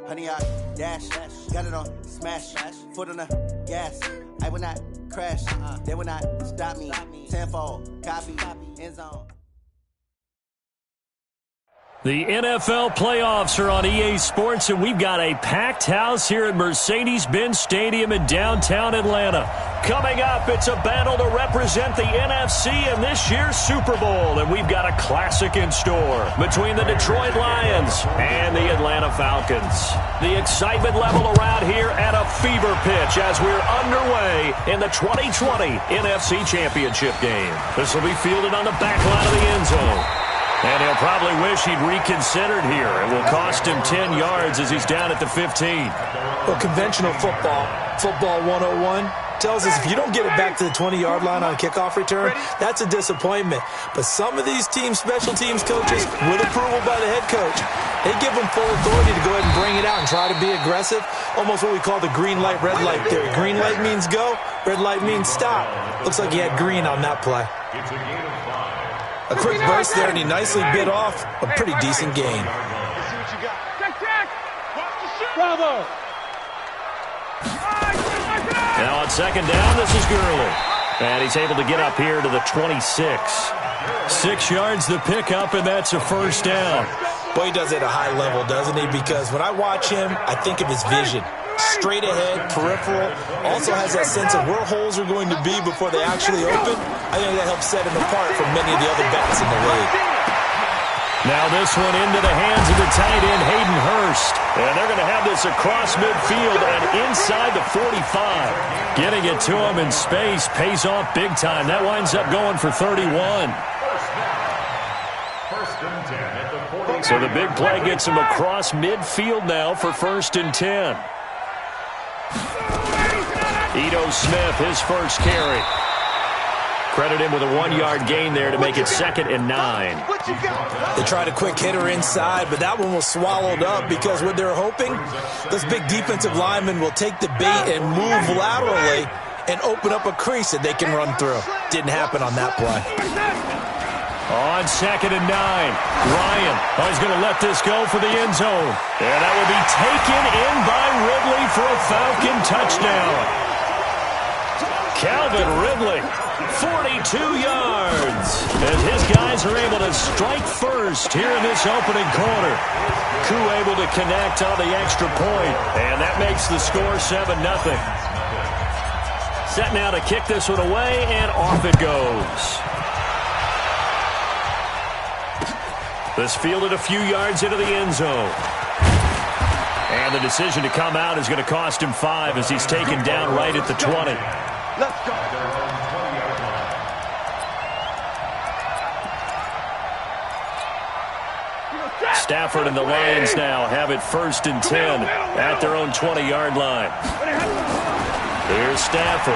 Honey, I dash, got it on smash, foot on the gas. I will not crash, they will not stop me. Tenfold, copy, end zone. The NFL playoffs are on EA Sports, and we've got a packed house here at Mercedes-Benz Stadium in downtown Atlanta. Coming up, it's a battle to represent the NFC in this year's Super Bowl, and we've got a classic in store between the Detroit Lions and the Atlanta Falcons. The excitement level around here at a fever pitch as we're underway in the 2020 NFC Championship game. This will be fielded on the back line of the end zone. And he'll probably wish he'd reconsidered here. It will cost him 10 yards as he's down at the 15. Well, conventional football 101, tells us if you don't get it back to the 20-yard line on a kickoff return, that's a disappointment. But some of these special teams coaches, with approval by the head coach, they give them full authority to go ahead and bring it out and try to be aggressive. Almost what we call the green light, red light theory. Green light means go, red light means stop. Looks like he had green on that play. A quick burst there, and he nicely bit off a pretty decent gain. Bravo! Now on second down, this is Gurley. And he's able to get up here to the 26. 6 yards the pickup, and that's a first down. Boy, he does it at a high level, doesn't he? Because when I watch him, I think of his vision. Straight ahead, peripheral, also has that sense of where holes are going to be before they actually open. I think that helps set him apart from many of the other backs in the league. Now this one into the hands of the tight end, Hayden Hurst. And they're going to have this across midfield and inside the 45. Getting it to him in space pays off big time. That winds up going for 31. So the big play gets him across midfield now for 1st and 10. Ito Smith, his first carry. Credit him with a 1-yard gain there to make it 2nd and 9. They tried a quick hitter inside, but that one was swallowed up because what they're hoping, those big defensive linemen will take the bait and move laterally and open up a crease that they can run through. Didn't happen on that play. On 2nd and 9, Ryan, he's going to let this go for the end zone. And that will be taken in by Ridley for a Falcon touchdown. Calvin Ridley, 42 yards. As his guys are able to strike first here in this opening quarter. Koo able to connect on the extra point. And that makes the score 7-0. Set now to kick this one away, and off it goes. This fielded a few yards into the end zone. And the decision to come out is going to cost him 5 as he's taken down right at the 20. Let's go. Stafford and the Lions now have it 1st and 10 at their own 20-yard line. Here's Stafford.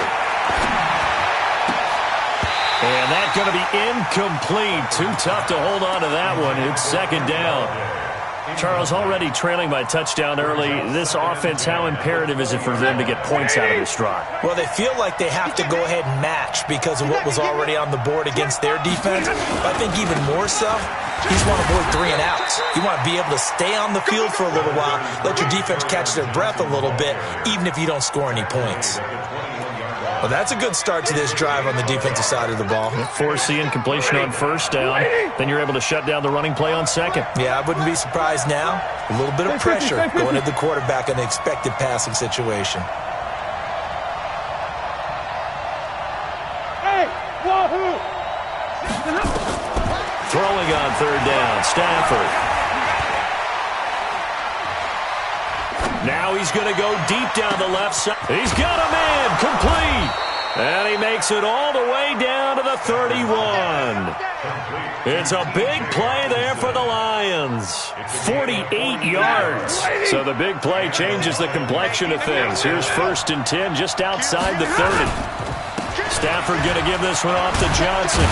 And that's going to be incomplete. Too tough to hold on to that one. It's 2nd down. Charles, already trailing by touchdown early. This offense, how imperative is it for them to get points out of this drive? Well, they feel like they have to go ahead and match because of what was already on the board against their defense. But I think even more so, you just want to avoid 3 and outs. You want to be able to stay on the field for a little while, let your defense catch their breath a little bit, even if you don't score any points. Well, that's a good start to this drive on the defensive side of the ball. Force the incompletion on 1st down. Then you're able to shut down the running play on 2nd. Yeah, I wouldn't be surprised now. A little bit of pressure going at the quarterback in the expected passing situation. Hey, wahoo! Throwing on 3rd down, Stafford. Now he's going to go deep down the left side. He's got a man, complete. And he makes it all the way down to the 31. It's a big play there for the Lions. 48 yards. So the big play changes the complexion of things. Here's 1st and 10 just outside the 30. Stafford going to give this one off to Johnson.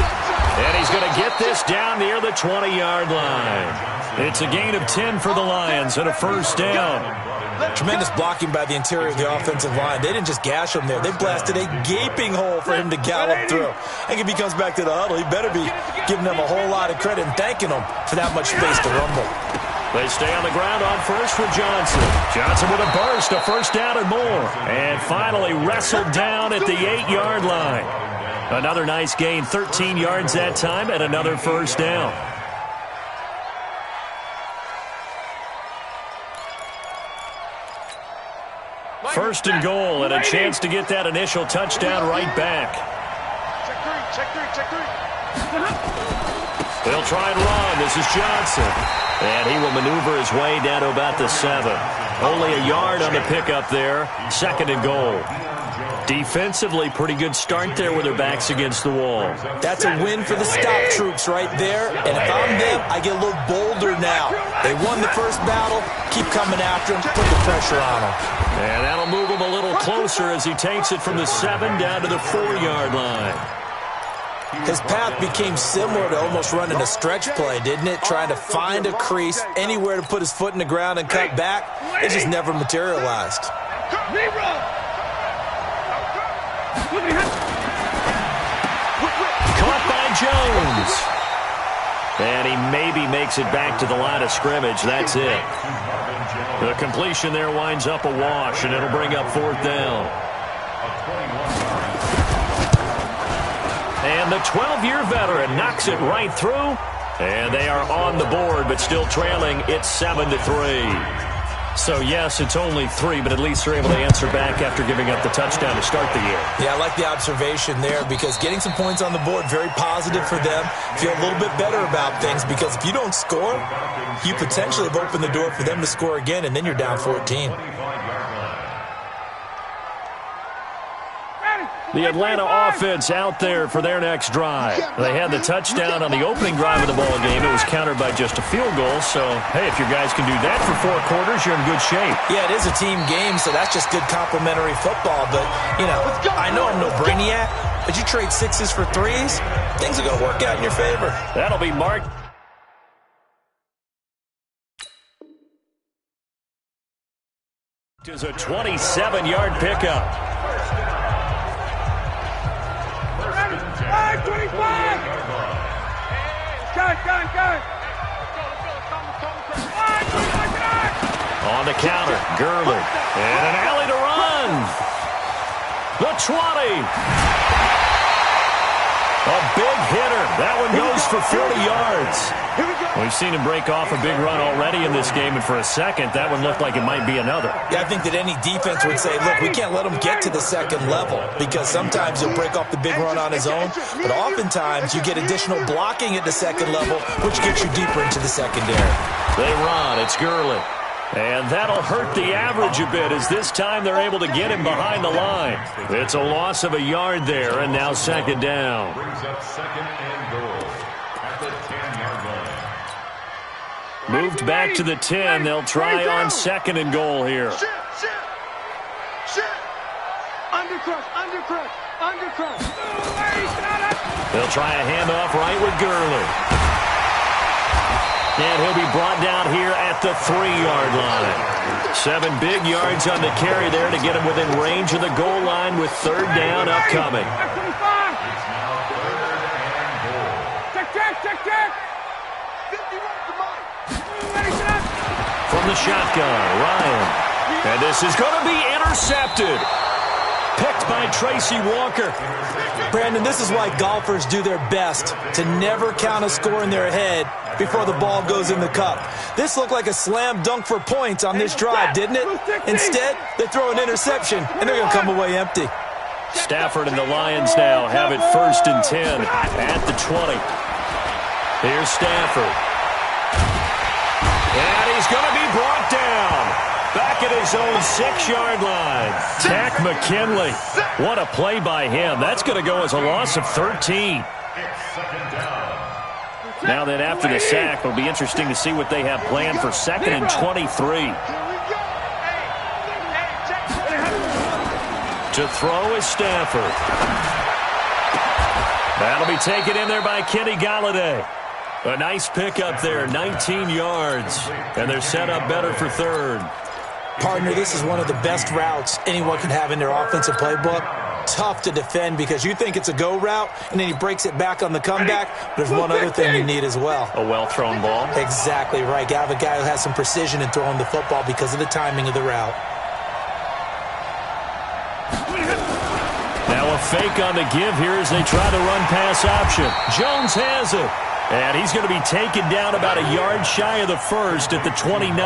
And he's going to get this down near the 20-yard line. It's a gain of 10 for the Lions and a 1st down. Tremendous blocking by the interior of the offensive line. They didn't just gash him there. They blasted a gaping hole for him to gallop through. I think if he comes back to the huddle, he better be giving them a whole lot of credit and thanking them for that much space to rumble. They stay on the ground on first for Johnson. Johnson with a burst, a first down and more. And finally wrestled down at the 8-yard line. Another nice gain, 13 yards that time, and another first down. First and goal, and a chance to get that initial touchdown right back. Check three. They'll try and run. This is Johnson. And he will maneuver his way down to about the 7. Only a yard on the pickup there. Second and goal. Defensively, pretty good start there with their backs against the wall. That's a win for the stop troops right there. And if I'm them, I get a little bolder now. They won the first battle. Keep coming after them. Put the pressure on them. And that'll move him a little closer as he takes it from the 7 down to the 4-yard line. His path became similar to almost running a stretch play, didn't it? Trying to find a crease, anywhere to put his foot in the ground and cut back. It just never materialized. Caught by Jones. And he maybe makes it back to the line of scrimmage. That's it. The completion there winds up a wash, and it'll bring up 4th down. And the 12-year veteran knocks it right through. And they are on the board, but still trailing. It's 7-3. So, yes, it's only 3, but at least they're able to answer back after giving up the touchdown to start the year. Yeah, I like the observation there because getting some points on the board, very positive for them. Feel a little bit better about things because if you don't score, you potentially have opened the door for them to score again, and then you're down 14. The Atlanta offense out there for their next drive. They had the touchdown on the opening drive of the ball game. It was countered by just a field goal. So, hey, if your guys can do that for 4 quarters, you're in good shape. Yeah, it is a team game, so that's just good complimentary football. But, you know, I know I'm no brainiac, but you trade 6s for 3s, things are going to work out in your favor. That'll be marked. Is a 27-yard pickup. 25! Go! On the counter, Gurley. And an alley to run. The 20. A big hitter. That one goes for 40 yards. We've seen him break off a big run already in this game, and for a second, that one looked like it might be another. Yeah, I think that any defense would say, look, we can't let him get to the second level because sometimes he'll break off the big run on his own, but oftentimes you get additional blocking at the second level, which gets you deeper into the secondary. They run. It's Gurley. And that'll hurt the average a bit as this time they're able to get him behind the line. It's a loss of a yard there, and now second down. Brings up second and goal at the 10-yard line. Moved back to the 10. They'll try on second and goal here. Shit! Undercrush! They'll try a handoff right with Gurley. And he'll be brought down here at the 3-yard line. 7 big yards on the carry there to get him within range of the goal line with 3rd down upcoming. Check. From the shotgun, Ryan. And this is going to be intercepted. Picked by Tracy Walker. Brandon, this is why golfers do their best to never count a score in their head before the ball goes in the cup. This looked like a slam dunk for points on this drive, didn't it? Instead, they throw an interception, and they're going to come away empty. Stafford and the Lions now have it 1st and 10 at the 20. Here's Stafford. And he's going to be brought down. Back at his own 6-yard line. Tack McKinley. What a play by him. That's going to go as a loss of 13. Now then, after the sack, it'll be interesting to see what they have planned for 2nd and 23. To throw is Stafford. That'll be taken in there by Kenny Golladay. A nice pickup there, 19 yards. And they're set up better for 3rd. Partner, this is one of the best routes anyone can have in their offensive playbook. tough to defend because you think it's a go route, and then he breaks it back on the comeback. There's one other thing you need as well. A well-thrown ball. Exactly right. You have a guy who has some precision in throwing the football because of the timing of the route. Now a fake on the give here as they try to run pass option. Jones has it. And he's going to be taken down about a yard shy of the first at the 29.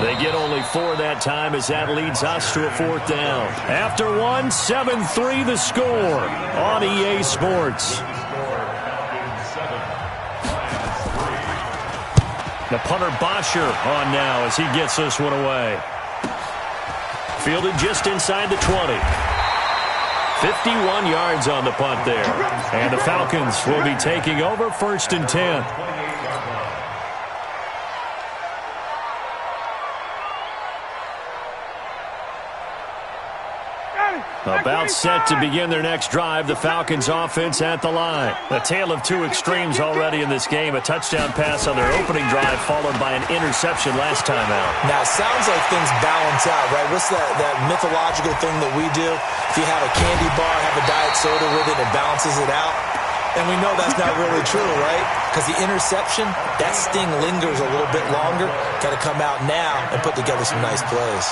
They get only 4 that time as that leads us to a 4th down. After 1, 7-3 the score on EA Sports. The punter Bosher on now as he gets this one away. Fielded just inside the 20. 51 yards on the punt there. And the Falcons will be taking over 1st and 10. About set to begin their next drive. The Falcons offense at the line. A tale of two extremes already in this game. A touchdown pass on their opening drive followed by an interception last time out. Now, it sounds like things balance out, right? What's that mythological thing that we do? If you have a candy bar, have a diet soda with it, it balances it out. And we know that's not really true, right? Because the interception, that sting lingers a little bit longer. Got to come out now and put together some nice plays.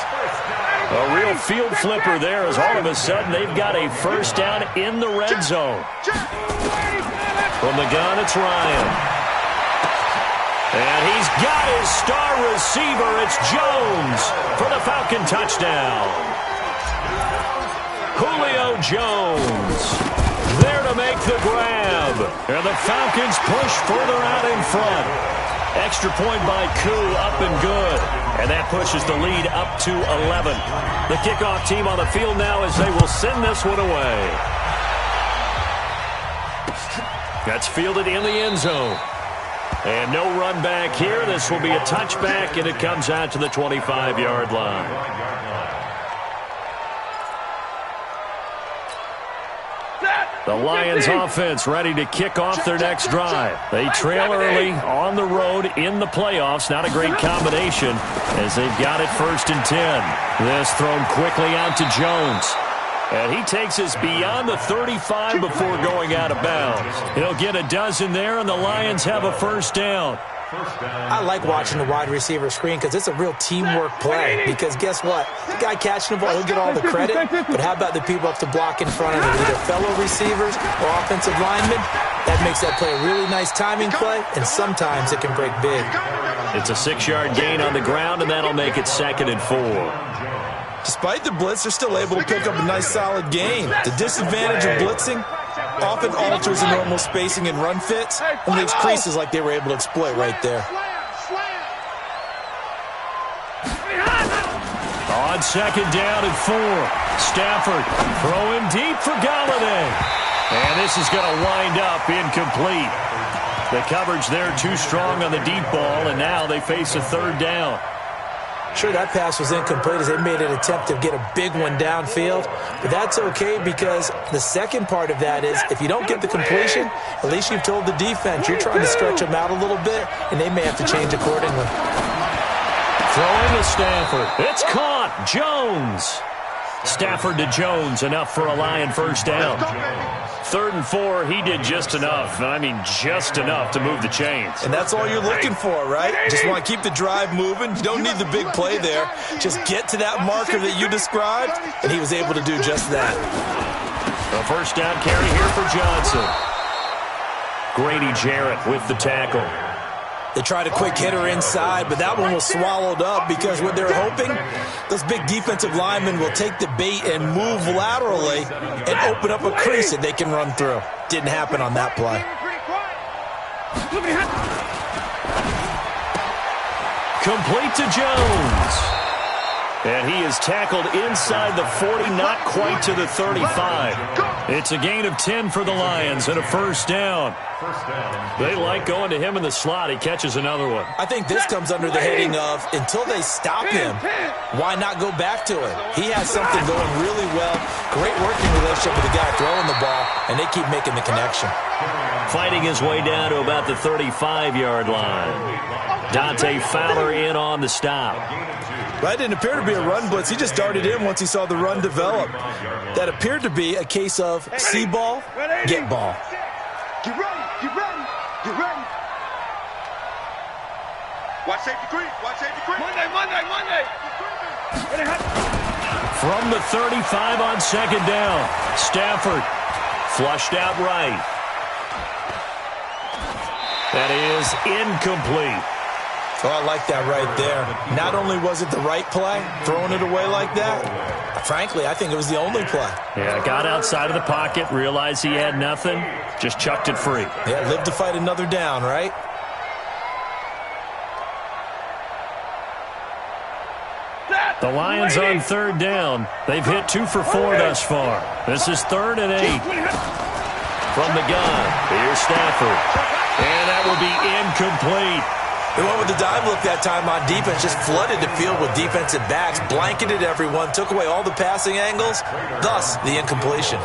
A real field flipper there as all of a sudden they've got a 1st down in the red zone. From the gun, it's Ryan. And he's got his star receiver. It's Jones for the Falcon touchdown. Julio Jones there to make the grab. And the Falcons push further out in front. Extra point by Koo, up and good. And that pushes the lead up to 11. The kickoff team on the field now as they will send this one away. That's fielded in the end zone. And no run back here. This will be a touchback, and it comes out to the 25-yard line. The Lions offense ready to kick off their next drive. They trail early on the road in the playoffs. Not a great combination as they've got it 1st and 10. This thrown quickly out to Jones. And he takes us beyond the 35 before going out of bounds. He'll get a dozen there, and the Lions have a 1st down. I like watching the wide receiver screen because it's a real teamwork play. Because guess what? The guy catching the ball, he'll get all the credit. But how about the people up to block in front of him? Either fellow receivers or offensive linemen. That makes that play a really nice timing play, and sometimes it can break big. It's a 6-yard gain on the ground, and that'll make it 2nd and 4. Despite the blitz, they're still able to pick up a nice solid gain. The disadvantage of blitzing often alters the normal spacing and run fits and leaves creases like they were able to exploit right there. On 2nd down and 4. Stafford throwing deep for Galladay. And this is going to wind up incomplete. The coverage there too strong on the deep ball, and now they face a 3rd down. Sure, that pass was incomplete as they made an attempt to get a big one downfield. But that's okay because the second part of that is if you don't get the completion, at least you've told the defense you're trying to stretch them out a little bit, and they may have to change accordingly. Throwing to Stafford. It's caught. Jones. Stafford to Jones. Enough for a Lion 1st down. 3rd and 4, he did just enough. And I mean just enough to move the chains. And that's all you're looking for, right? Just want to keep the drive moving. You don't need the big play there. Just get to that marker that you described, and he was able to do just that. A 1st down carry here for Johnson. Grady Jarrett with the tackle. They tried a quick hitter inside, but that one was swallowed up because what they're hoping, those big defensive linemen will take the bait and move laterally and open up a crease that they can run through. Didn't happen on that play. Complete to Jones. And he is tackled inside the 40, not quite to the 35. It's a gain of 10 for the Lions and a 1st down. First down. They like going to him in the slot. He catches another one. I think this comes under the heading of, until they stop him, why not go back to it? He has something going really well. Great working relationship with the guy throwing the ball, and they keep making the connection. Fighting his way down to about the 35-yard line. Dante Fowler in on the stop. That didn't appear to be a run blitz. He just darted in once he saw the run develop. That appeared to be a case of see ball, get ball. Get ready, get ready, get ready. Watch safety green, watch safety green. Monday. From the 35 on second down. Stafford flushed out right. That is incomplete. Oh, I like that right there. Not only was it the right play, throwing it away like that, frankly, I think it was the only play. Yeah, got outside of the pocket, realized he had nothing, just chucked it free. Yeah, live to fight another down, right? The Lions on third down. They've hit 2 for 4 thus far. This is 3rd and 8. From the gun, here's Stafford. And that will be incomplete. They went with the dive look that time on defense, just flooded the field with defensive backs, blanketed everyone, took away all the passing angles, thus the incompletion.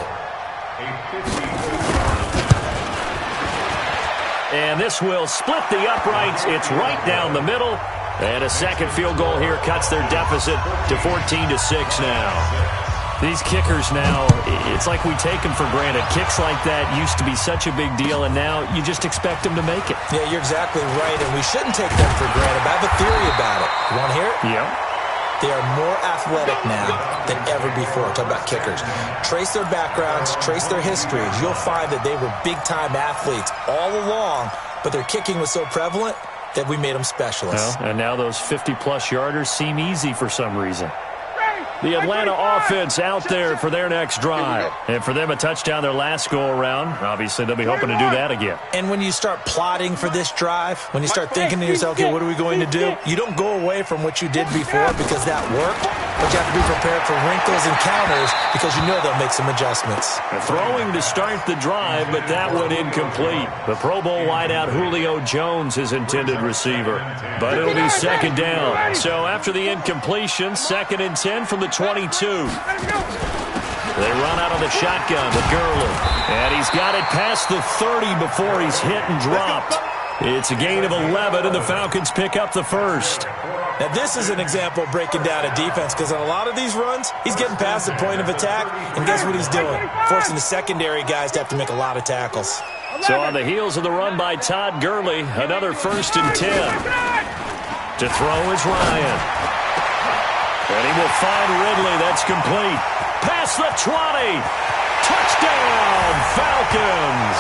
And this will split the uprights. It's right down the middle. And a second field goal here cuts their deficit to 14-6 now. These kickers now, it's like we take them for granted. Kicks like that used to be such a big deal, and now you just expect them to make it. Yeah, you're exactly right, and we shouldn't take them for granted. But I have a theory about it. You want to hear it? Yeah. They are more athletic now than ever before. Talk about kickers. Trace their backgrounds, trace their histories. You'll find that they were big-time athletes all along, but their kicking was so prevalent that we made them specialists. Well, and now those 50-plus yarders seem easy for some reason. The Atlanta offense out there for their next drive. And for them, a touchdown their last go-around. Obviously, they'll be hoping to do that again. And when you start plotting for this drive, when you start thinking to yourself, okay, what are we going to do? You don't go away from what you did before because that worked, but you have to be prepared for wrinkles and counters because you know they'll make some adjustments. Throwing to start the drive, but that one incomplete. The Pro Bowl wideout Julio Jones, his intended receiver. But it'll be second down. So after the incompletion, 2nd and 10 from the 22. They run out of the shotgun to Gurley. And he's got it past the 30 before he's hit and dropped. It's a gain of 11, and the Falcons pick up the first. Now, this is an example of breaking down a defense because on a lot of these runs, he's getting past the point of attack, and guess what he's doing? Forcing the secondary guys to have to make a lot of tackles. So on the heels of the run by Todd Gurley, another 1st and 10. To throw is Ryan. And he will find Ridley. That's complete. Past the 20. Touchdown, Falcons.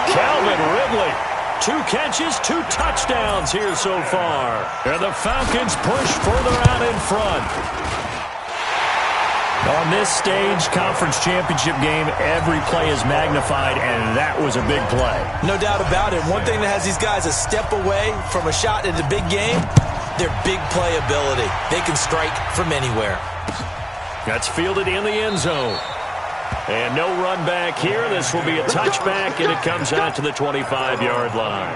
Calvin Ridley. 2 catches, 2 touchdowns here so far. And the Falcons push further out in front. On this stage, conference championship game, every play is magnified, and that was a big play. No doubt about it. One thing that has these guys a step away from a shot in the big game, their big play ability. They can strike from anywhere. That's fielded in the end zone. And no run back here. This will be a touchback, and it comes out to the 25-yard line.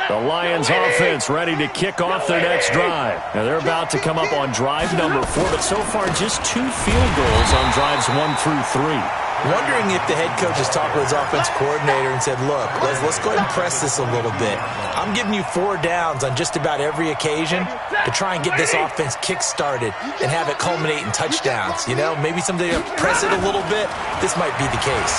The Lions offense ready to kick off their next drive. Now they're about to come up on drive number 4, but so far just 2 field goals on drives 1 through 3. Wondering if the head coach has talked with his offense coordinator and said, look, let's go ahead and press this a little bit. I'm giving you 4 downs on just about every occasion to try and get this offense kick-started and have it culminate in touchdowns. You know, maybe someday you press it a little bit. This might be the case.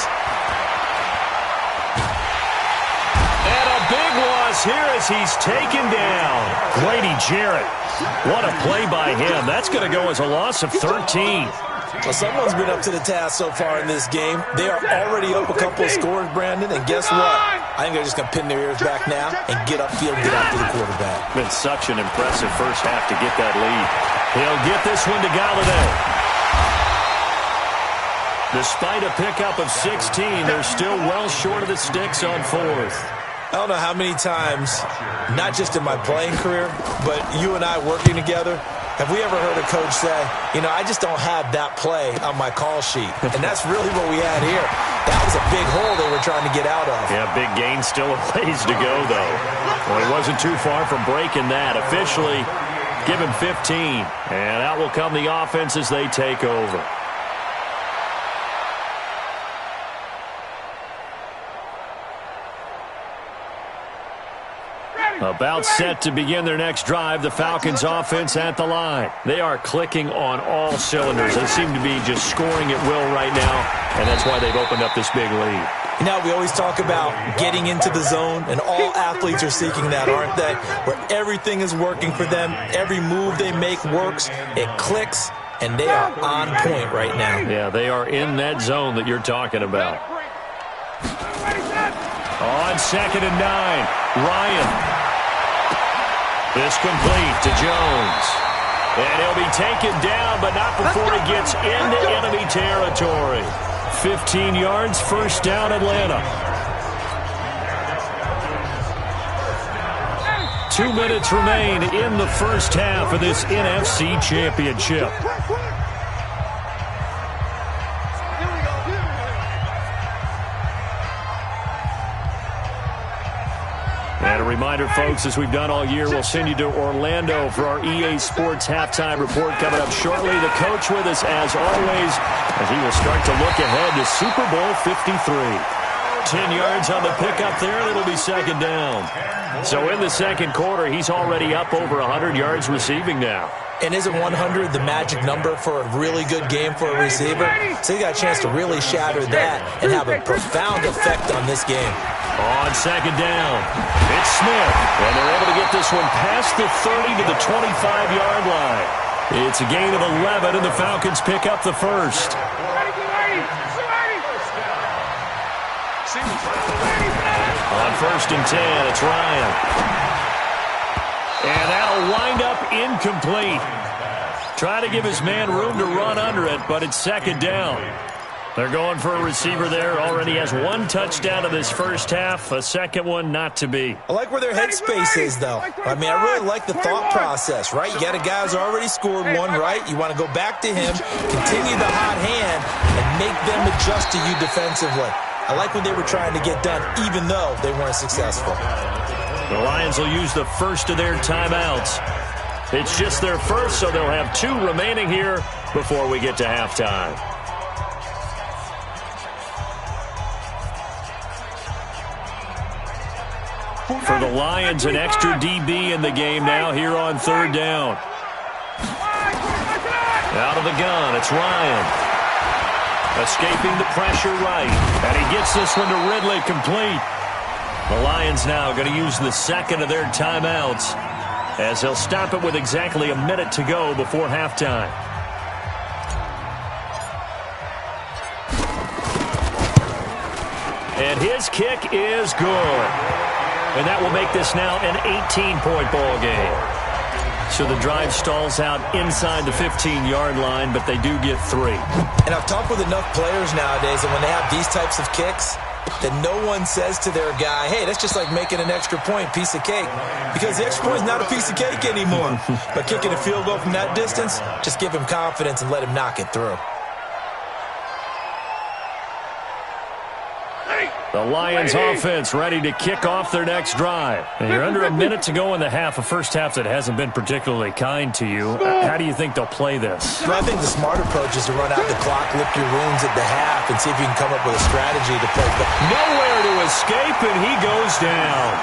And a big loss here as he's taken down. Grady Jarrett. What a play by him. That's going to go as a loss of 13. Well, someone's been up to the task so far in this game. They are already up a couple of scores, Brandon, and guess what? I think they're just going to pin their ears back now and get upfield and get after the quarterback. Been such an impressive first half to get that lead. He'll get this one to Galladay. Despite a pickup of 16, they're still well short of the sticks on 4th. I don't know how many times, not just in my playing career, but you and I working together, Have we ever heard a coach say, I just don't have that play on my call sheet? And that's really what we had here. That was a big hole they were trying to get out of. Yeah, big gain, still a ways to go, though. Well, he wasn't too far from breaking that. Officially, give him 15. And out will come the offense as they take over. About set to begin their next drive, the Falcons offense at the line. They are clicking on all cylinders. They seem to be just scoring at will right now, and that's why they've opened up this big lead. We always talk about getting into the zone, and all athletes are seeking that, aren't they? Where everything is working for them, every move they make works, it clicks, and they are on point right now. Yeah, they are in that zone that you're talking about. On 2nd and 9, Ryan. This complete to Jones. And he'll be taken down, but not before he gets into enemy territory. 15 yards, first down, Atlanta. 2 minutes remain in the first half of this NFC Championship. And a reminder, folks, as we've done all year, we'll send you to Orlando for our EA Sports halftime report coming up shortly. The coach with us, as always, as he will start to look ahead to Super Bowl 53. 10 yards on the pickup there, and it'll be second down. So in the second quarter, he's already up over 100 yards receiving now. And isn't 100 the magic number for a really good game for a receiver? So he got a chance to really shatter that and have a profound effect on this game. On second down, it's Smith, and they're able to get this one past the 30 to the 25-yard line. It's a gain of 11, and the Falcons pick up the first. On 1st and 10, it's Ryan. And that'll wind up incomplete. Trying to give his man room to run under it, but it's second down. They're going for a receiver there. Already has one touchdown in this first half. A second one not to be. I like where their headspace is, though. I really like the thought process, right? You got a guy who's already scored one, right? You want to go back to him, continue the hot hand, and make them adjust to you defensively. I like what they were trying to get done, even though they weren't successful. The Lions will use the first of their timeouts. It's just their first, so they'll have 2 remaining here before we get to halftime. For the Lions, an extra DB in the game now here on 3rd down. Out of the gun, it's Ryan. Escaping the pressure right. And he gets this one to Ridley complete. The Lions now going to use the second of their timeouts as they'll stop it with exactly a minute to go before halftime. And his kick is good. And that will make this now an 18-point ball game. So the drive stalls out inside the 15-yard line, but they do get 3. And I've talked with enough players nowadays that when they have these types of kicks, that no one says to their guy, hey, that's just like making an extra point, piece of cake. Because the extra point is not a piece of cake anymore. But kicking a field goal from that distance, just give him confidence and let him knock it through. The Lions offense ready to kick off their next drive. And you're under a minute to go in the half, a first half that hasn't been particularly kind to you. How do you think they'll play this? Well, I think the smart approach is to run out the clock, lick your wounds at the half, and see if you can come up with a strategy to play. But nowhere to escape, and he goes down.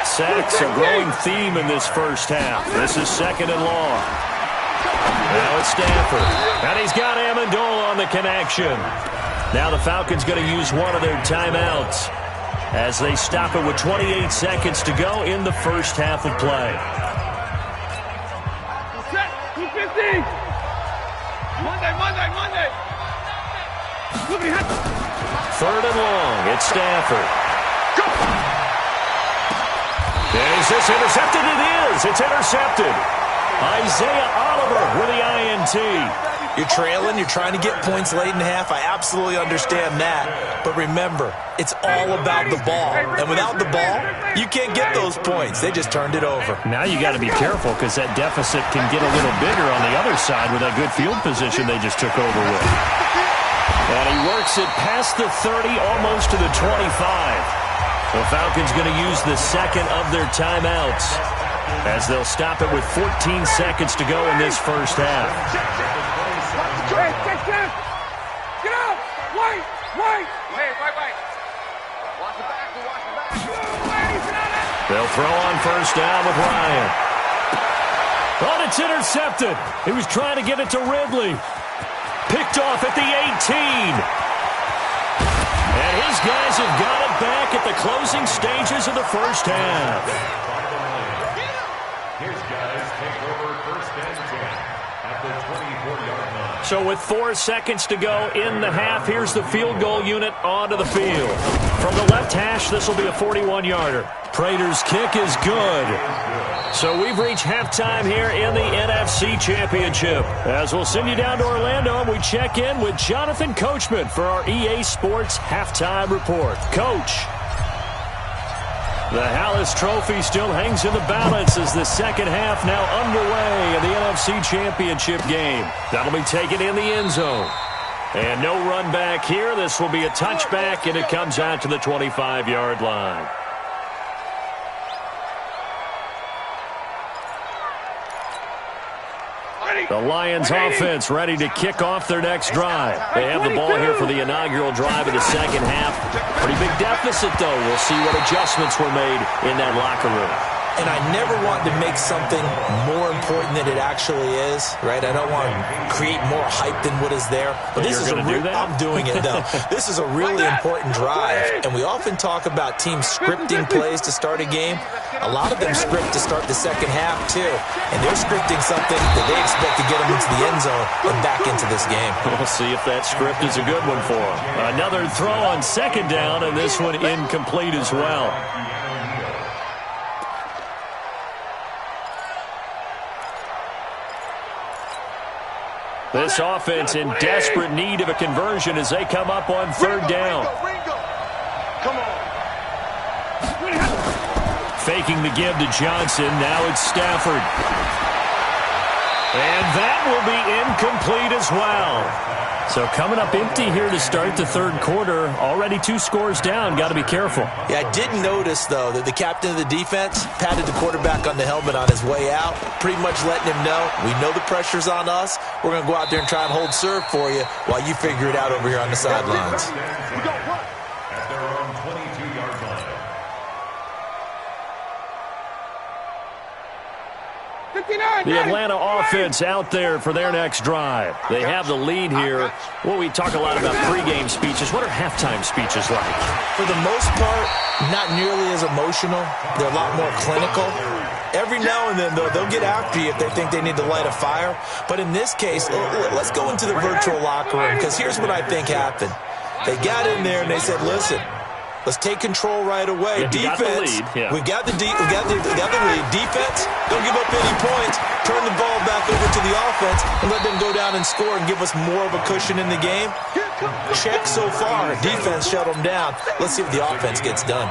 Sacks a growing theme in this first half. This is 2nd and long. Now it's Stafford. And he's got Amendola on the connection. Now the Falcons going to use one of their timeouts as they stop it with 28 seconds to go in the first half of play. Monday. 3rd and long. It's Stafford. Is this intercepted? It is. It's intercepted. Isaiah Oliver with the INT. You're trailing. You're trying to get points late in half. I absolutely understand that. But remember, it's all about the ball. And without the ball, you can't get those points. They just turned it over. Now you got to be careful because that deficit can get a little bigger on the other side with that good field position they just took over with. And he works it past the 30, almost to the 25. The Falcons going to use the second of their timeouts as they'll stop it with 14 seconds to go in this first half. Get out! Wait! Watch the back. They'll throw on first down with Ryan. Oh, it's intercepted. He was trying to get it to Ridley. Picked off at the 18. And his guys have got it back at the closing stages of the first half. His guys take over first and 10 at the 24-yard line. So with 4 seconds to go in the half, here's the field goal unit onto the field. From the left hash, this will be a 41-yarder. Prater's kick is good. So we've reached halftime here in the NFC Championship. As we'll send you down to Orlando, and we check in with Jonathan Coachman for our EA Sports Halftime Report. Coach. The Hallis Trophy still hangs in the balance as the second half now underway in the NFC Championship game. That'll be taken in the end zone. And no run back here. This will be a touchback, and it comes out to the 25-yard line. The Lions offense ready to kick off their next drive. They have the ball here for the inaugural drive of the second half. Pretty big deficit, though. We'll see what adjustments were made in that locker room. And I never want to make something more important than it actually is, right? I don't want to create more hype than what is there. But this is I'm doing it, though. This is a really important drive. And we often talk about teams scripting plays to start a game. A lot of them script to start the second half, too. And they're scripting something that they expect to get them into the end zone and back into this game. We'll see if that script is a good one for them. Another throw on second down, and this one incomplete as well. This offense in desperate need of a conversion as they come up on third down. Come on. Faking the give to Johnson. Now it's Stafford. And that will be incomplete as well. So coming up empty here to start the third quarter. Already 2 scores down. Got to be careful. Yeah, I did notice, though, that the captain of the defense patted the quarterback on the helmet on his way out, pretty much letting him know, we know the pressure's on us. We're going to go out there and try and hold serve for you while you figure it out over here on the sidelines. We got one at their own 22-yard line. The Atlanta offense out there for their next drive. They have the lead here. Well, we talk a lot about pregame speeches. What are halftime speeches like? For the most part, not nearly as emotional. They're a lot more clinical. Every now and then, though, they'll get after you if they think they need to light a fire. But in this case, let's go into the virtual locker room, because here's what I think happened. They got in there and they said, listen, let's take control right away. Yeah, defense, we got the lead. Defense, don't give up any points. Turn the ball back over to the offense and let them go down and score and give us more of a cushion in the game. Check so far. Defense shut them down. Let's see if the offense gets done.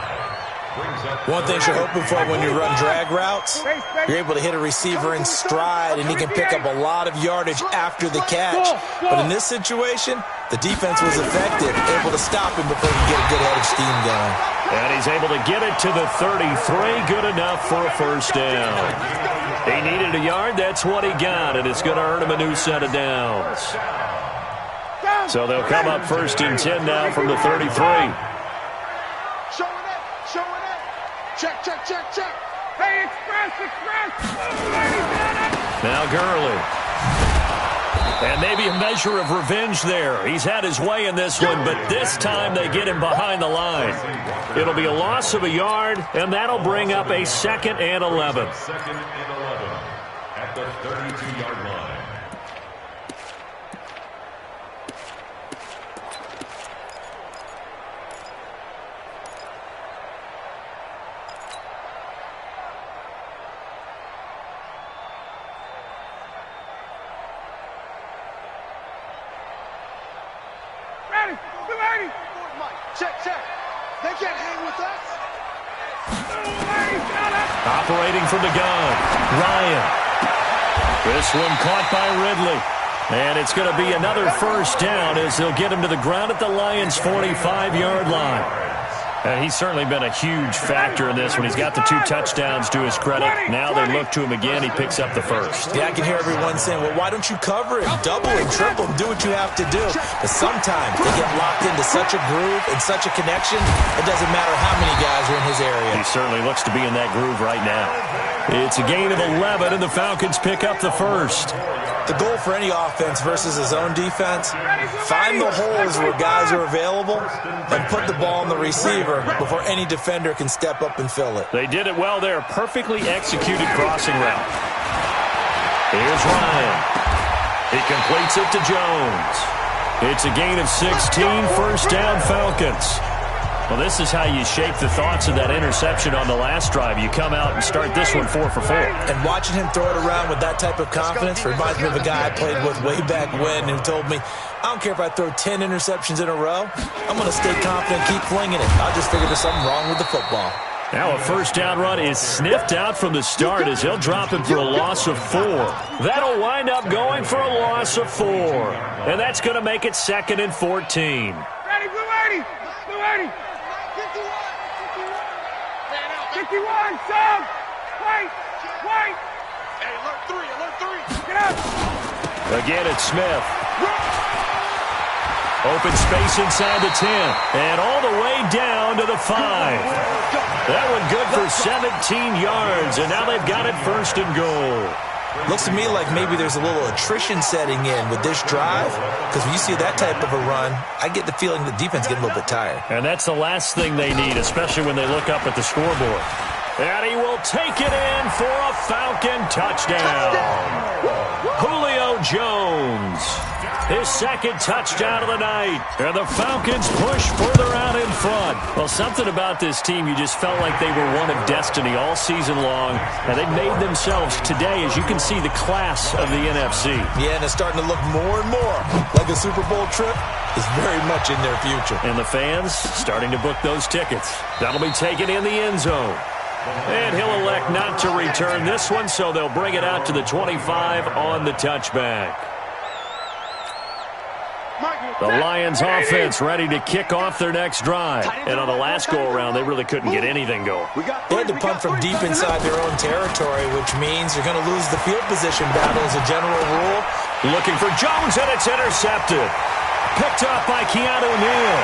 One thing you're hoping for when you run drag routes, you're able to hit a receiver in stride, and he can pick up a lot of yardage after the catch. But in this situation, the defense was effective, able to stop him before he could get a good head of steam going. And he's able to get it to the 33. Good enough for a first down. He needed a yard. That's what he got, and it's going to earn him a new set of downs. So they'll come up first and 10 now from the 33. Check. Hey, express. Now Gurley. And maybe a measure of revenge there. He's had his way in this one, but this time they get him behind the line. It'll be a loss of a yard, and that'll bring up a 2nd and 11. 2nd and 11 at the 32-yard line. Check. They can't hang with us. Operating from the gun, Ryan. This one caught by Ridley. And it's going to be another first down as they'll get him to the ground at the Lions' 45-yard line. And he's certainly been a huge factor in this when he's got the 2 touchdowns to his credit. Now they look to him again. He picks up the first. Yeah, I can hear everyone saying, well, why don't you cover him? Double and triple him. Do what you have to do. But sometimes they get locked into such a groove and such a connection, it doesn't matter how many guys are in his area. He certainly looks to be in that groove right now. It's a gain of 11, and the Falcons pick up the first. The goal for any offense versus his own defense, find the holes where guys are available and put the ball on the receiver before any defender can step up and fill it. They did it well there. Perfectly executed crossing route. Here's Ryan. He completes it to Jones. It's a gain of 16, first down Falcons. Well, this is how you shape the thoughts of that interception on the last drive. You come out and start this one 4 for 4. And watching him throw it around with that type of confidence reminds me of a guy I played with way back when who told me, I don't care if I throw 10 interceptions in a row. I'm going to stay confident, keep flinging it. I just figured there's something wrong with the football. Now a first down run is sniffed out from the start as he'll drop it for a loss of 4. That'll wind up going for a loss of 4. And that's going to make it 2nd and 14. Ready, blue 80. Blue 80. 51, sub! Wait! Hey, alert 3! Get up! Again, it's Smith. Open space inside the 10. And all the way down to the 5. That one good for 17 yards. And now they've got it 1st and goal. Looks to me like maybe there's a little attrition setting in with this drive, because when you see that type of a run, I get the feeling the defense getting a little bit tired. And that's the last thing they need, especially when they look up at the scoreboard. And he will take it in for a Falcon touchdown. Julio Jones, his 2nd touchdown of the night. And the Falcons push further out in front. Well, something about this team, you just felt like they were one of destiny all season long. And they made themselves today, as you can see, the class of the NFC. Yeah, and it's starting to look more and more like a Super Bowl trip is very much in their future. And the fans starting to book those tickets. That'll be taken in the end zone. And he'll elect not to return this one, so they'll bring it out to the 25 on the touchback. The Lions offense ready to kick off their next drive. And on the last go-around, they really couldn't get anything going. They had to punt from deep inside their own territory, which means you're going to lose the field position battle as a general rule. Looking for Jones, and it's intercepted. Picked up by Keanu Neal.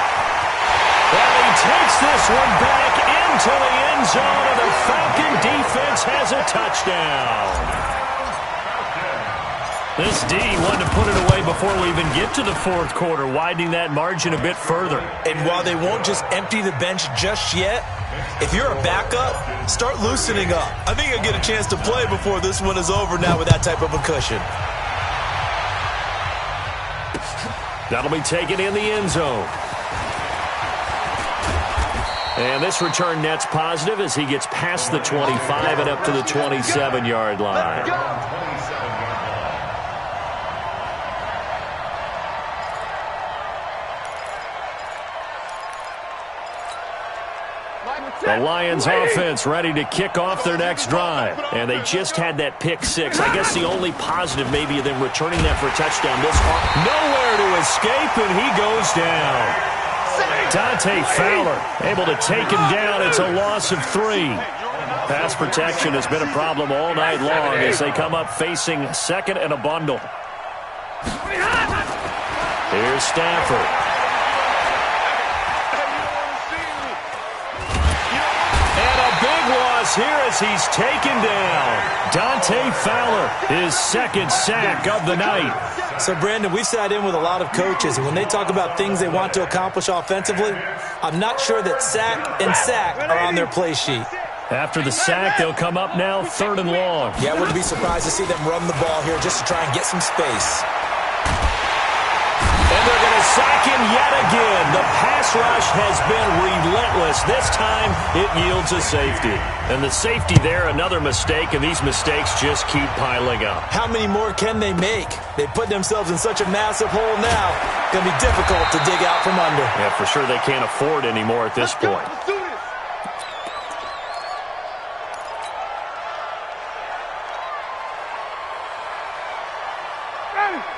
And he takes this one back into the end zone, and the Falcon defense has a touchdown. This D wanted to put it away before we even get to the 4th quarter, widening that margin a bit further. And while they won't just empty the bench just yet, if you're a backup, start loosening up. I think you'll get a chance to play before this one is over now with that type of a cushion. That'll be taken in the end zone. And this return net's positive as he gets past the 25 and up to the 27-yard line. The Lions offense ready to kick off their next drive. And they just had that pick 6. I guess the only positive maybe of them returning that for a touchdown this far. Nowhere to escape, and he goes down. Dante Fowler able to take him down. It's a loss of 3. Pass protection has been a problem all night long as they come up facing 2nd and a bundle. Here's Stafford. Here as he's taken down. Dante Fowler, his 2nd sack of the night. So, Brandon, we've sat in with a lot of coaches, and when they talk about things they want to accomplish offensively, I'm not sure that sack and sack are on their play sheet. After the sack, they'll come up now 3rd and long. Yeah, I wouldn't be surprised to see them run the ball here just to try and get some space. And they're going to sack him yet again. The pass pass rush has been relentless. This time, it yields a safety. And the safety there, another mistake, and these mistakes just keep piling up. How many more can they make? They put themselves in such a massive hole now. Going to be difficult to dig out from under. Yeah, for sure they can't afford anymore at this point. Let's do this.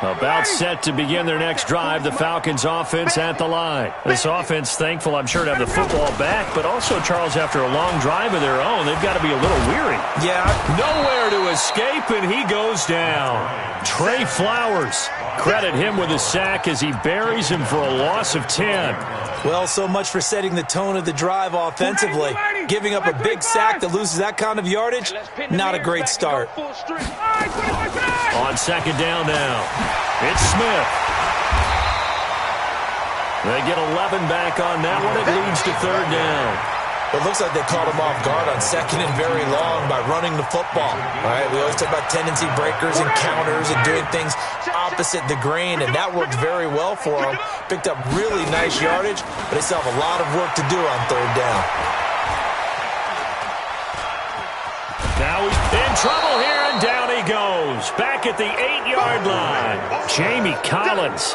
About set to begin their next drive, the Falcons offense at the line. This offense thankful, I'm sure, to have the football back, but also, Charles, after a long drive of their own, they've got to be a little weary. Yeah. Nowhere to escape, and he goes down. Trey Flowers, credit him with a sack as he buries him for a loss of 10. Well, so much for setting the tone of the drive offensively. Giving up a big sack that loses that kind of yardage, not a great start. On second down now, it's Smith. They get 11 back on that one. It leads to third down. It looks like they caught him off guard on second and very long by running the football. All right, we always talk about tendency breakers and counters and doing things opposite the grain, and that worked very well for them. Picked up really nice yardage, but they still have a lot of work to do on third down. Now he's in trouble here, and down he goes. Back at the 8-yard line. Jamie Collins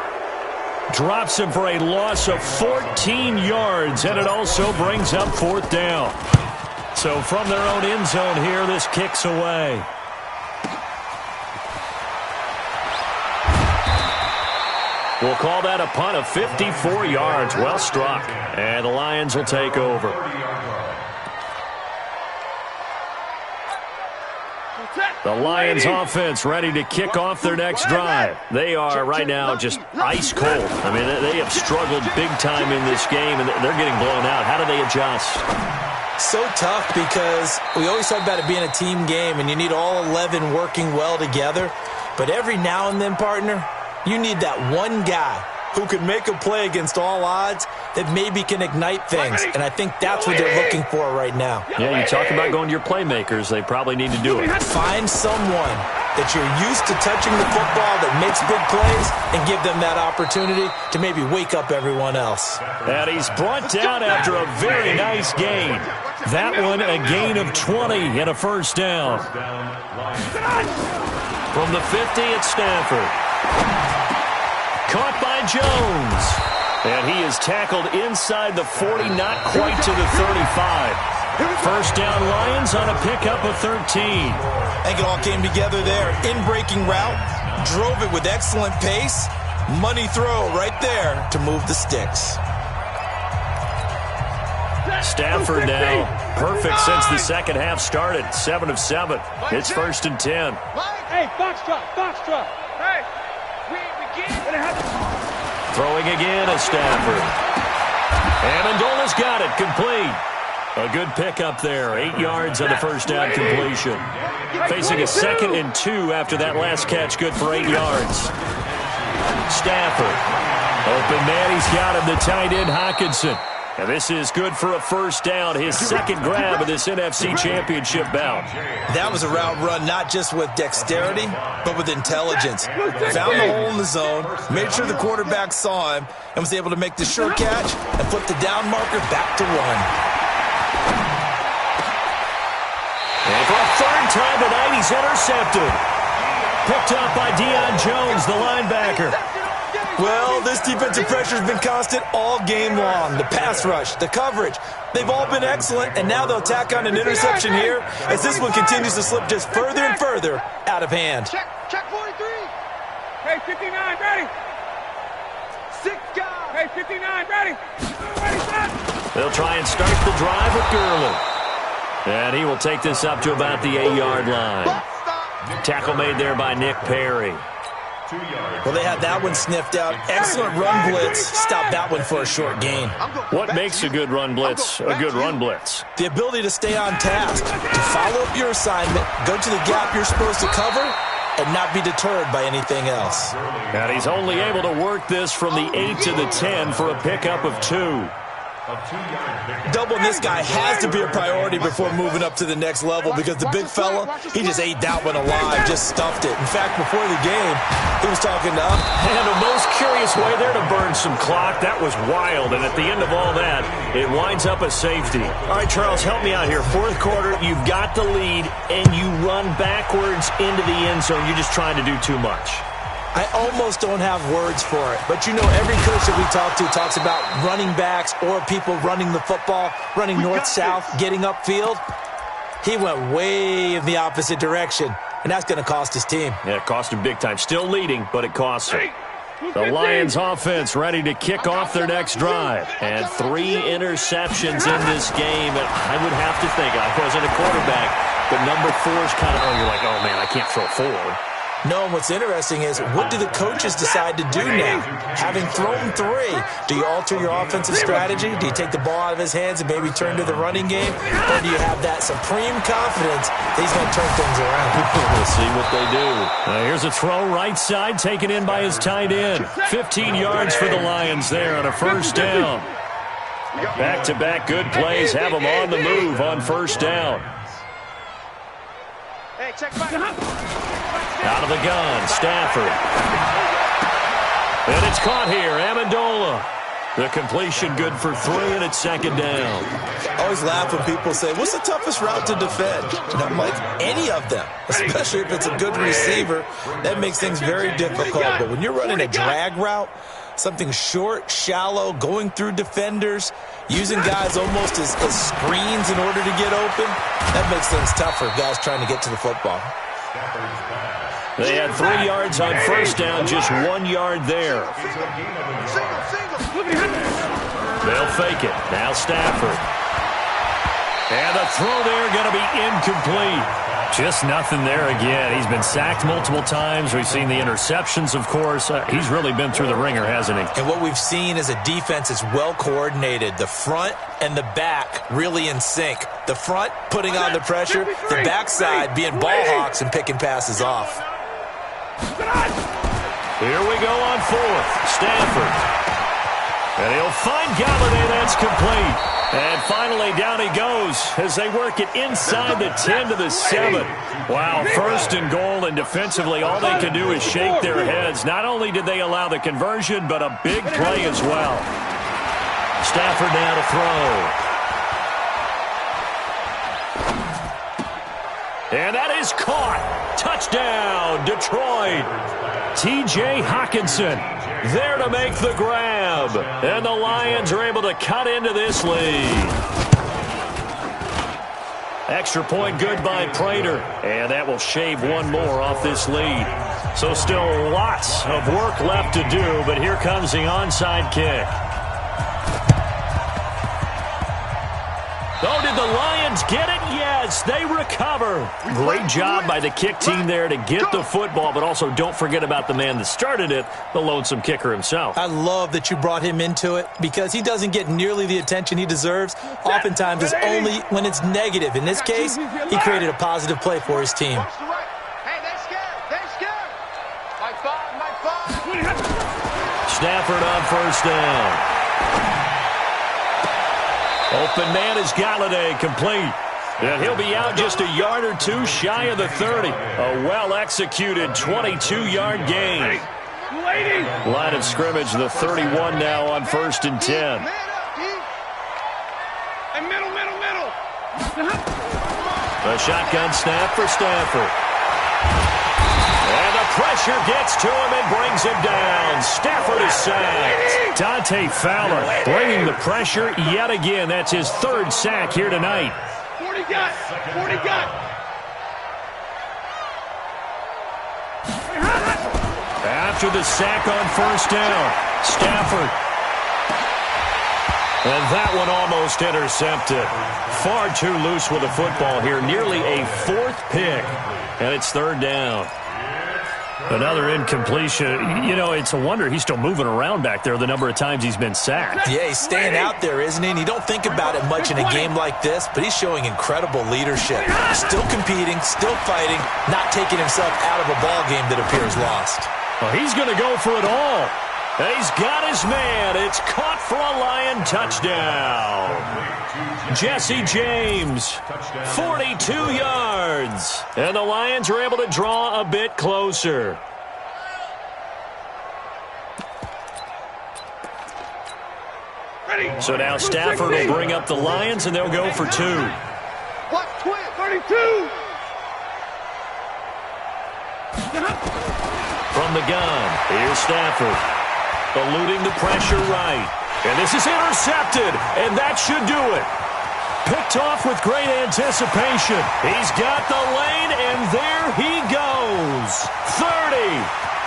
drops him for a loss of 14 yards, and it also brings up fourth down. So from their own end zone here, this kicks away. We'll call that a punt of 54 yards. Well struck. And the Lions will take over. The Lions offense ready to kick off their next drive. They are right now just ice cold. I mean, they have struggled big time in this game, and they're getting blown out. How do they adjust? So tough because we always talk about it being a team game, and you need all 11 working well together. But every now and then, partner, you need that one guy who can make a play against all odds that maybe can ignite things. And I think that's what they're looking for right now. Yeah, you talk about going to your playmakers. They probably need to do it. Find someone that you're used to touching the football that makes big plays and give them that opportunity to maybe wake up everyone else. And he's brought down after a very nice gain. That one a gain of 20 and a first down. From the 50 at Stanford. Caught by Jones. And he is tackled inside the 40, not quite to the 35. First down Lions on a pickup of 13. I think it all came together there. In-breaking route, drove it with excellent pace. Money throw right there to move the sticks. Stafford now, perfect since the second half started. 7 of 7. It's first and 10. Hey, box drop. Hey, we get it. Throwing again at Stafford. Amendola's got it, complete. A good pickup there, 8 yards on the first down completion. Facing a 2nd and 2 after that last catch, good for 8 yards. Stafford. Open man, he's got him, the tight end Hockenson. And this is good for a first down, his second grab of this NFC Championship bout. That was a route run not just with dexterity, but with intelligence. Found the hole in the zone, made sure the quarterback saw him, and was able to make the sure catch and flip the down marker back to run. And for a third time tonight, he's intercepted. Picked up by Deion Jones, the linebacker. Well, this defensive pressure has been constant all game long. The pass rush, the coverage, they've all been excellent, and now they'll tack on an interception here as this one continues to slip just further and further out of hand. Check 43. Hey, 59, ready. 6 guys. Hey, 59, ready. Ready, set. They'll try and start the drive with Gurley. And he will take this up to about the 8-yard line. Tackle made there by Nick Perry. Well, they had that one sniffed out. Excellent run blitz. Stop that one for a short gain. What makes a good run blitz a good run blitz? The ability to stay on task, to follow up your assignment, go to the gap you're supposed to cover, and not be deterred by anything else. And he's only able to work this from the 8 to the 10 for a pickup of 2. Doubling this guy has to be a priority before moving up to the next level because the big fella, he just ate that one alive, just stuffed it. In fact, before the game, he was talking to us. And the most curious way there to burn some clock. That was wild. And at the end of all that, it winds up a safety. All right, Charles, help me out here. Fourth quarter, you've got the lead, and you run backwards into the end zone. You're just trying to do too much. I almost don't have words for it. But, you know, every coach that we talk to talks about running backs or people running the football, running north-south, getting upfield. He went way in the opposite direction, and that's going to cost his team. Yeah, it cost him big time. Still leading, but it costs him. The Lions offense ready to kick off their next drive. And 3 interceptions in this game. And I would have to think, I wasn't a quarterback, but number 4 is kind of, you're like, oh, man, I can't throw 4. No, and what's interesting is, what do the coaches decide to do now? Having thrown 3, do you alter your offensive strategy? Do you take the ball out of his hands and maybe turn to the running game? Or do you have that supreme confidence that he's going to turn things around? We'll see what they do. Here's a throw right side, taken in by his tight end. 15 yards for the Lions there on a first down. Back-to-back good plays have them on the move on first down. Hey, check back. Out of the gun, Stafford. And it's caught here, Amendola. The completion good for 3, and it's second down. I always laugh when people say, what's the toughest route to defend? And I'm like, any of them, especially if it's a good receiver. That makes things very difficult. But when you're running a drag route, something short, shallow, going through defenders, using guys almost as screens in order to get open, that makes things tough for guys trying to get to the football. They had 3 yards on first down, just 1 yard there. They'll fake it. Now Stafford. And the throw there going to be incomplete. Just nothing there again. He's been sacked multiple times. We've seen the interceptions, of course. He's really been through the ringer, hasn't he? And what we've seen is a defense that's well coordinated. The front and the back really in sync. The front putting on the pressure, the backside being ball hawks and picking passes off. Here we go on 4th. Stafford. And he'll find Galladay. That's complete. And finally, down he goes as they work it inside the 10 to the 7. Wow, first and goal, and defensively, all they can do is shake their heads. Not only did they allow the conversion, but a big play as well. Stafford now to throw. And that is caught. Touchdown, Detroit. T.J. Hockenson there to make the grab. And the Lions are able to cut into this lead. Extra point good by Prater. And that will shave 1 more off this lead. So still lots of work left to do, but here comes the onside kick. Oh, did the Lions get it? Yes, they recover. Great job by the kick team there to get the football, but also don't forget about the man that started it, the lonesome kicker himself. I love that you brought him into it because he doesn't get nearly the attention he deserves. Oftentimes it's only when it's negative. In this case, he created a positive play for his team. Hey, they're scared. They're scared. My fault. Stafford on first down. Open man is Galladay, complete. And he'll be out just a yard or 2 shy of the 30. A well-executed 22-yard gain. Line of scrimmage, the 31 now on 1st and 10. Middle. A shotgun snap for Stafford. And the pressure gets to him and brings him down. Stafford is sacked. Dante Fowler bringing the pressure yet again. That's his 3rd sack here tonight. 40 got. After the sack on first down, Stafford. And that one almost intercepted. Far too loose with the football here. Nearly a 4th pick. And it's 3rd down. Another incompletion. You know, it's a wonder he's still moving around back there the number of times he's been sacked. Yeah, he's staying out there, isn't he? And you don't think about it much in a game like this, but he's showing incredible leadership. Still competing, still fighting, not taking himself out of a ball game that appears lost. Well, he's going to go for it all. And he's got his man. It's caught for a Lion and touchdown. Jesse James, 42 yards. And the Lions are able to draw a bit closer. So now Stafford will bring up the Lions, and they'll go for 2. Watch 32. From the gun, here's Stafford. Eluding the pressure right. And this is intercepted, and that should do it. Picked off with great anticipation. He's got the lane, and there he goes. 30,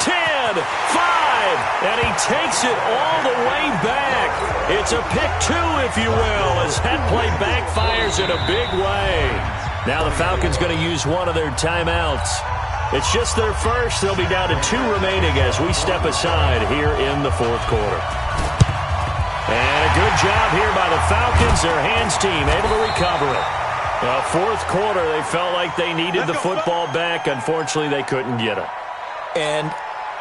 10, 5, and he takes it all the way back. It's a pick 2, if you will, as that play backfires in a big way. Now the Falcons going to use one of their timeouts. It's just their first. They'll be down to 2 remaining as we step aside here in the fourth quarter. And a good job here by the Falcons. Their hands team able to recover it. Fourth quarter, they felt like they needed the football back. Unfortunately, they couldn't get it. And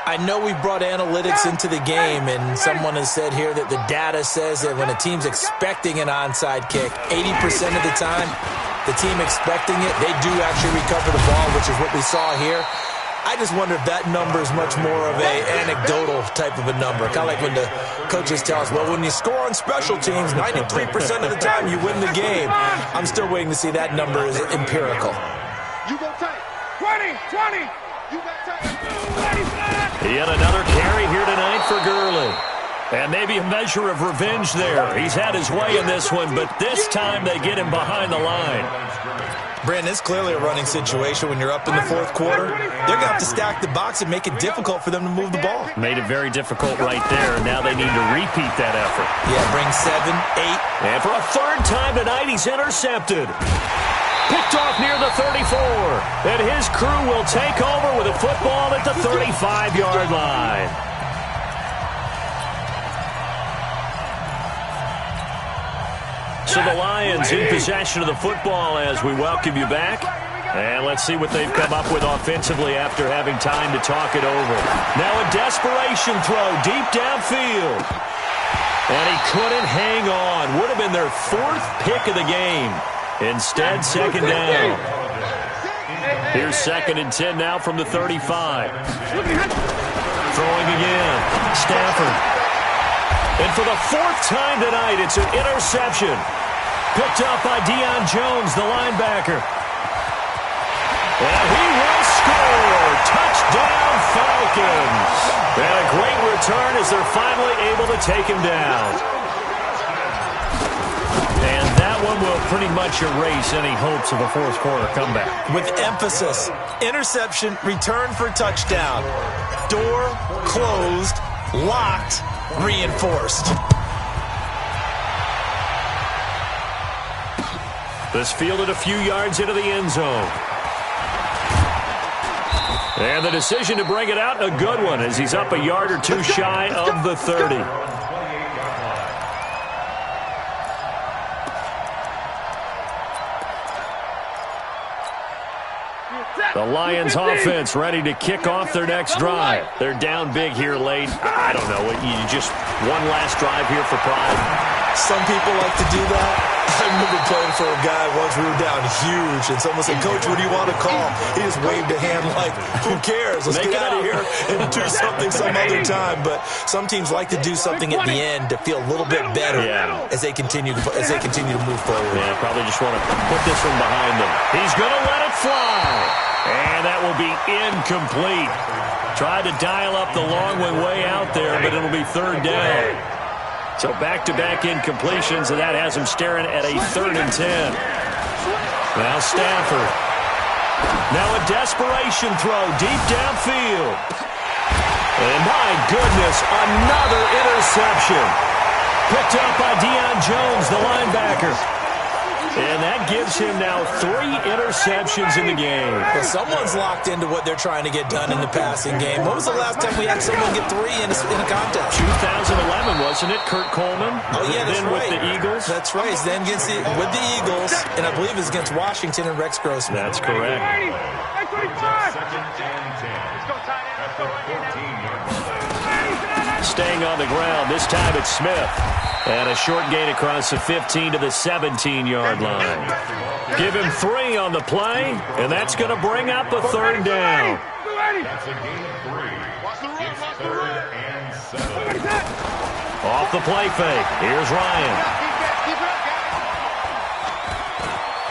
I know we brought analytics into the game, and someone has said here that the data says that when a team's expecting an onside kick, 80% of the time, the team expecting it, they do actually recover the ball, which is what we saw here. I just wonder if that number is much more of an anecdotal type of a number. Kind of like when the coaches tell us, well, when you score on special teams, 93% of the time you win the game. I'm still waiting to see that number is empirical. You go tight. 20. You got tight. He had another carry here tonight for Gurley. And maybe a measure of revenge there. He's had his way in this one, but this time they get him behind the line. Brandon, it's clearly a running situation when you're up in the fourth quarter. They're going to have to stack the box and make it difficult for them to move the ball. Made it very difficult right there. Now they need to repeat that effort. Yeah, bring 7, 8. And for a third time tonight, he's intercepted. Picked off near the 34. And his crew will take over with a football at the 35-yard line. So the Lions in possession of the football as we welcome you back. And let's see what they've come up with offensively after having time to talk it over. Now a desperation throw deep downfield. And he couldn't hang on. Would have been their 4th pick of the game. Instead, second down. Here's 2nd and 10 now from the 35. Throwing again. Stafford. And for the 4th time tonight, it's an interception. Picked up by Deion Jones, the linebacker. And he will score. Touchdown, Falcons. And a great return as they're finally able to take him down. And that one will pretty much erase any hopes of a fourth quarter comeback. With emphasis, interception, return for touchdown. Door closed, locked, reinforced. This fielded a few yards into the end zone. And the decision to bring it out, a good one, as he's up a yard or 2 shy of the 30. The Lions offense ready to kick off their next drive. They're down big here late. I don't know. You just one last drive here for pride. Some people like to do that. I remember playing for a guy once. We were down huge, and someone said, Coach, what do you want to call? He just waved a hand like, who cares? Let's get out of here and do something some other time. But some teams like to do something at the end to feel a little bit better as they continue to move forward. Yeah, probably just want to put this one behind them. He's going to let it fly. And that will be incomplete. Tried to dial up the long one way out there, but it'll be 3rd down. So back-to-back incompletions, and that has him staring at a 3rd and 10. Now Stafford. Now a desperation throw deep downfield. And my goodness, another interception. Picked up by Deion Jones, the linebacker. And that gives him now 3 interceptions in the game. Well, someone's locked into what they're trying to get done in the passing game. When was the last time we had someone get 3 in a contest? 2011, wasn't it? Kurt Coleman? Oh, yeah, that's then right. With the Eagles? That's right. He's then with the Eagles, and I believe it's against Washington and Rex Grossman. That's correct. staying on the ground. This time it's Smith. And a short gain across the 15 to the 17-yard line. Give him 3 on the play, and that's going to bring up a third down. That's a gain of 3. It's 3rd and 7. Off the play fake. Here's Ryan.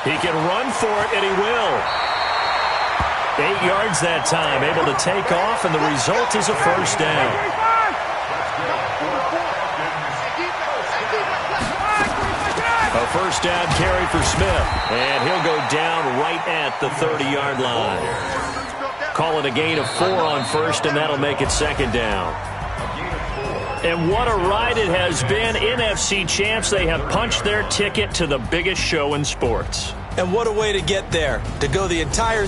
He can run for it, and he will. 8 yards that time, able to take off, and the result is a first down. A first down carry for Smith, and he'll go down right at the 30-yard line. Call it a gain of 4 on first, and that'll make it second down. And what a ride it has been. NFC champs, they have punched their ticket to the biggest show in sports. And what a way to get there, to go the entire